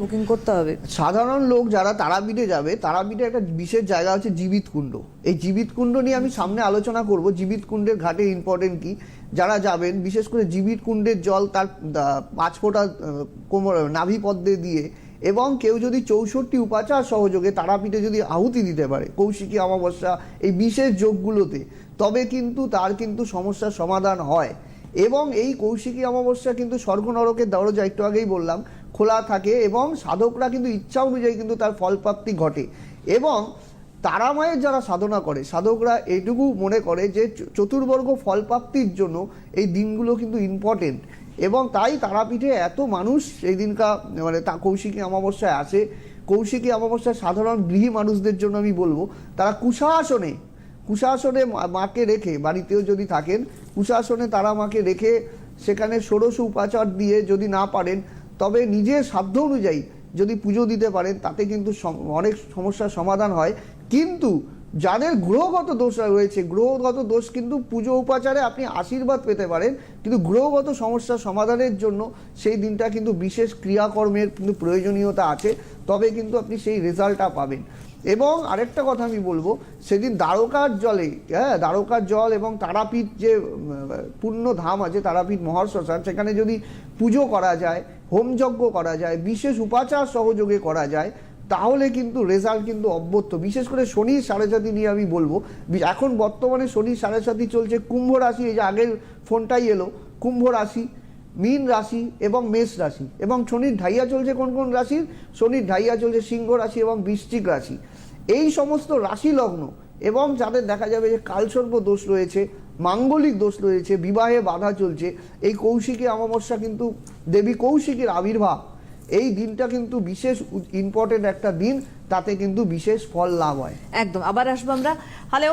Booking করতে হবে? সাধারণ লোক যারা তারাপীঠে যাবে, তারাপীঠে একটা বিশেষ জায়গা হচ্ছে জীবিত কুণ্ড। এই জীবিত কুণ্ড নিয়ে আমি সামনে আলোচনা করব। জীবিত কুণ্ডের ঘাটে ইম্পর্টেন্ট কি, যারা যাবেন বিশেষ করে জীবিত কুণ্ডের জল তার 5 ফোঁটা কোমর নাভি পদ্মে দিয়ে, এবং কেউ যদি 64 উপাচার সহযোগে তারাপীঠে যদি আহুতি দিতে পারে কৌশিকী অমাবস্যা এই বিশেষ যোগগুলোতে, তবে কিন্তু তার কিন্তু সমস্যার সমাধান হয়। এবং এই কৌশিকী অমাবস্যা কিন্তু স্বর্গ নরকের দরজা একটু আগেই বললাম খোলা থাকে, এবং সাধকরা কিন্তু ইচ্ছা অনুযায়ী কিন্তু তার ফলপ্রাপ্তি ঘটে। এবং তারামায়ের যারা সাধনা করে সাধকরা এইটুকু মনে করে যে চতুর্বর্গ ফলপ্রাপ্তির জন্য এই দিনগুলো কিন্তু ইম্পর্টেন্ট, এবং তাই তারাপীঠে এত মানুষ এই দিনকা মানে তা কৌশিকী অমাবস্যায় আসে। কৌশিকী অমাবস্যায় সাধারণ গৃহী মানুষদের জন্য আমি বলবো, তারা কুশাসনে মাকে রেখে, বাড়িতেও যদি থাকেন কুশাসনে তারা মাকে রেখে সেখানে ষোড়শ উপাচার দিয়ে যদি না পারেন, তবে নিজের সাধ্য অনুযায়ী যদি পুজো দিতে পারেন, তাতে কিন্তু অনেক সমস্যার সমাধান হয়। কিন্তু যাদের গ্রহগত দোষ রয়েছে, গ্রহগত দোষ কিন্তু পুজো উপাচারে আপনি আশীর্বাদ পেতে পারেন, কিন্তু গ্রহগত সমস্যার সমাধানের জন্য সেই দিনটা কিন্তু বিশেষ ক্রিয়াকর্মের কিন্তু প্রয়োজনীয়তা আছে, তবে কিন্তু আপনি সেই রেজাল্টটা পাবেন। এবং আরেকটা কথা আমি বলবো, সেদিন দ্বারকার জলে, দ্বারকার জল এবং তারাপীঠ যে পুণ্য ধাম আছে তারাপীঠ মহাশ্মশান, সেখানে যদি পুজো করা যায়, হোমযজ্ঞ করা যায়, বিশেষ উপাচার সহযোগে করা যায়, তাহলে কিন্তু রেজাল্ট কিন্তু অব্যর্থ। বিশেষ করে শনির সাড়ে নিয়ে আমি বলবো, এখন বর্তমানে শনির সাড়ে চলছে কুম্ভ রাশি, এই যে আগের ফোনটাই এলো, কুম্ভ রাশি, মীন রাশি এবং মেষ রাশি, এবং শনির ঢাইয়া চলছে কোন কোন রাশির? শনির ঢাইয়া চলছে সিংহ রাশি এবং বৃশ্চিক রাশি। এই সমস্ত রাশি লগ্ন এবং যাদের দেখা যাবে যে কালসর্প দোষ রয়েছে, মাঙ্গলিক দোষ রয়েছে, বিবাহে বাধা চলছে, এই কৌশিকী অমাবস্যা কিন্তু দেবী কৌশিকীর আবির্ভাব, এই দিনটা কিন্তু বিশেষ ইম্পর্টেন্ট একটা দিন, তাতে কিন্তু বিশেষ ফল লাভ হয়। একদম। আবার আসবো আমরা। হ্যালো।